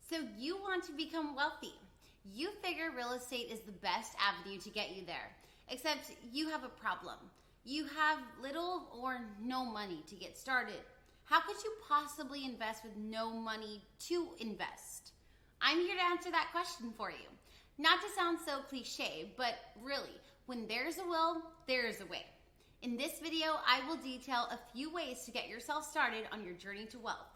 So you want to become wealthy. You figure real estate is the best avenue to get you there. Except you have a problem. You have little or no money to get started. How could you possibly invest with no money to invest? I'm here to answer that question for you. Not to sound so cliche, but really, when there's a will, there's a way. In this video, I will detail a few ways to get yourself started on your journey to wealth.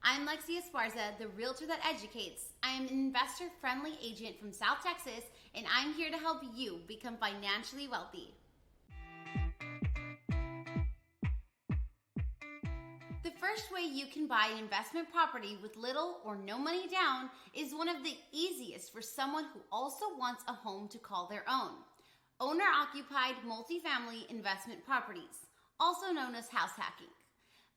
I'm Lexi Esparza, the realtor that educates. I am an investor-friendly agent from South Texas, and I'm here to help you become financially wealthy. The first way you can buy an investment property with little or no money down is one of the easiest for someone who also wants a home to call their own. Owner-occupied multifamily investment properties, also known as house hacking.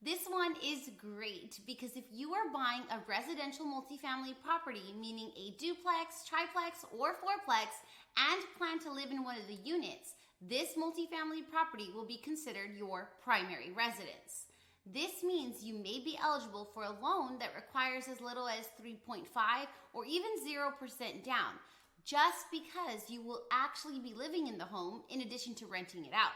This one is great because if you are buying a residential multifamily property, meaning a duplex, triplex, or fourplex, and plan to live in one of the units, this multifamily property will be considered your primary residence. This means you may be eligible for a loan that requires as little as 3.5 or even 0% down, just because you will actually be living in the home in addition to renting it out.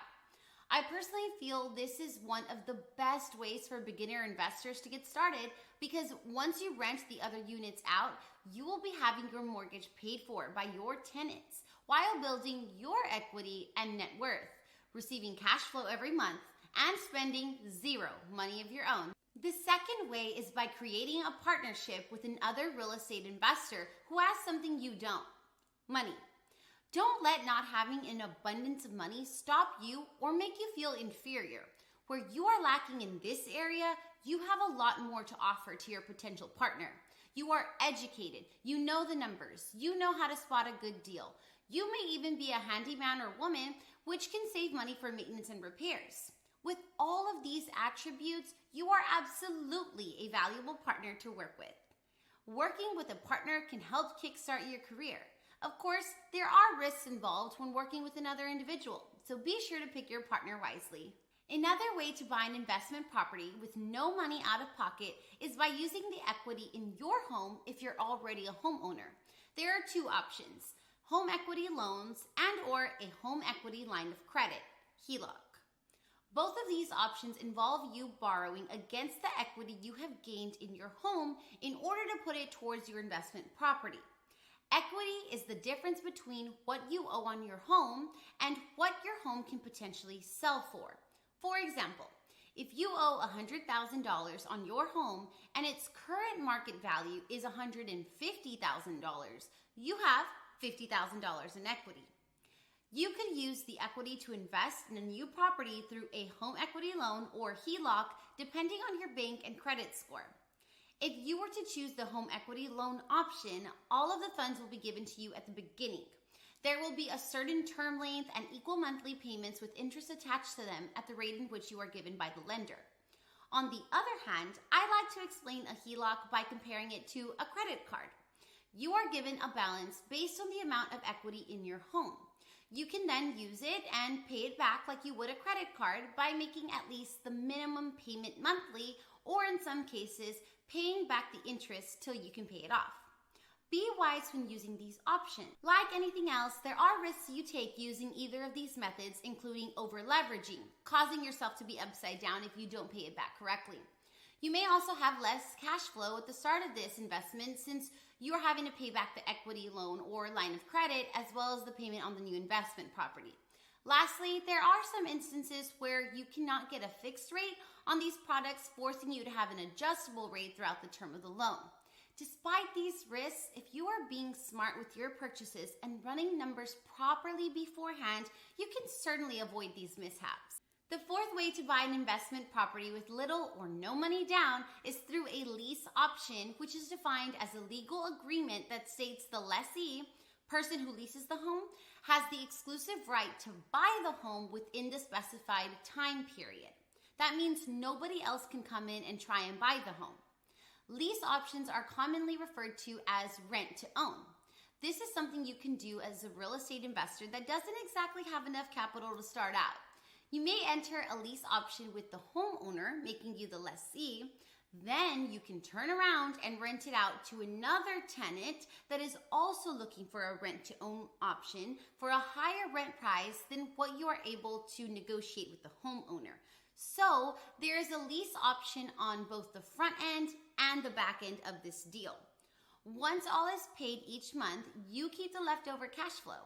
I personally feel this is one of the best ways for beginner investors to get started because once you rent the other units out, you will be having your mortgage paid for by your tenants while building your equity and net worth, receiving cash flow every month, and spending zero money of your own. The second way is by creating a partnership with another real estate investor who has something you don't: money. Don't let not having an abundance of money stop you or make you feel inferior. Where you are lacking in this area, you have a lot more to offer to your potential partner. You are educated, you know the numbers, you know how to spot a good deal. You may even be a handyman or woman, which can save money for maintenance and repairs. With all of these attributes, you are absolutely a valuable partner to work with. Working with a partner can help kickstart your career. Of course, there are risks involved when working with another individual, so be sure to pick your partner wisely. Another way to buy an investment property with no money out of pocket is by using the equity in your home if you're already a homeowner. There are two options: home equity loans and/or a home equity line of credit, HELOC. Both of these options involve you borrowing against the equity you have gained in your home in order to put it towards your investment property. Equity is the difference between what you owe on your home and what your home can potentially sell for. For example, if you owe $100,000 on your home and its current market value is $150,000, you have $50,000 in equity. You could use the equity to invest in a new property through a home equity loan or HELOC, depending on your bank and credit score. If you were to choose the home equity loan option, all of the funds will be given to you at the beginning. There will be a certain term length and equal monthly payments with interest attached to them at the rate in which you are given by the lender. On the other hand, I like to explain a HELOC by comparing it to a credit card. You are given a balance based on the amount of equity in your home. You can then use it and pay it back like you would a credit card by making at least the minimum payment monthly, or in some cases, paying back the interest till you can pay it off. Be wise when using these options. Like anything else, there are risks you take using either of these methods, including over-leveraging, causing yourself to be upside down if you don't pay it back correctly. You may also have less cash flow at the start of this investment since you are having to pay back the equity loan or line of credit as well as the payment on the new investment property. Lastly, there are some instances where you cannot get a fixed rate on these products, forcing you to have an adjustable rate throughout the term of the loan. Despite these risks, if you are being smart with your purchases and running numbers properly beforehand, you can certainly avoid these mishaps. The fourth way to buy an investment property with little or no money down is through a lease option, which is defined as a legal agreement that states the lessee, person who leases the home, has the exclusive right to buy the home within the specified time period. That means nobody else can come in and try and buy the home. Lease options are commonly referred to as rent to own. This is something you can do as a real estate investor that doesn't exactly have enough capital to start out. You may enter a lease option with the homeowner, making you the lessee. Then you can turn around and rent it out to another tenant that is also looking for a rent-to-own option for a higher rent price than what you are able to negotiate with the homeowner. So there is a lease option on both the front end and the back end of this deal. Once all is paid each month, you keep the leftover cash flow.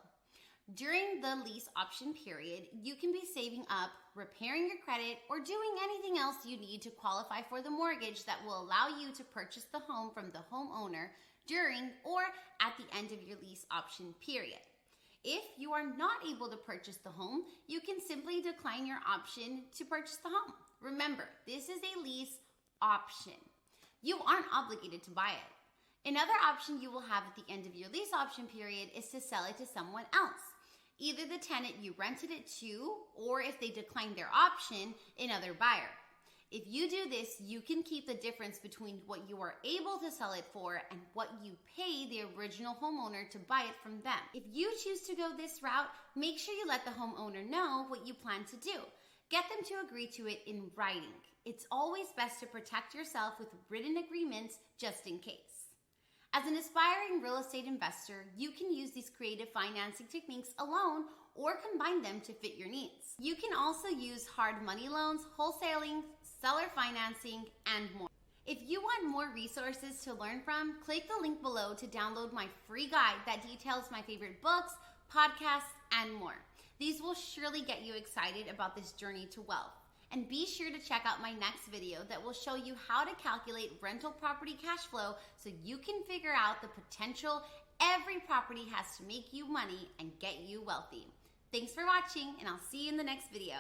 During the lease option period, you can be saving up, repairing your credit, or doing anything else you need to qualify for the mortgage that will allow you to purchase the home from the homeowner during or at the end of your lease option period. If you are not able to purchase the home, you can simply decline your option to purchase the home. Remember, this is a lease option. You aren't obligated to buy it. Another option you will have at the end of your lease option period is to sell it to someone else. Either the tenant you rented it to, or if they decline their option, another buyer. If you do this, you can keep the difference between what you are able to sell it for and what you pay the original homeowner to buy it from them. If you choose to go this route, make sure you let the homeowner know what you plan to do. Get them to agree to it in writing. It's always best to protect yourself with written agreements just in case. As an aspiring real estate investor, you can use these creative financing techniques alone or combine them to fit your needs. You can also use hard money loans, wholesaling, seller financing, and more. If you want more resources to learn from, click the link below to download my free guide that details my favorite books, podcasts, and more. These will surely get you excited about this journey to wealth. And be sure to check out my next video that will show you how to calculate rental property cash flow so you can figure out the potential every property has to make you money and get you wealthy. Thanks for watching, and I'll see you in the next video.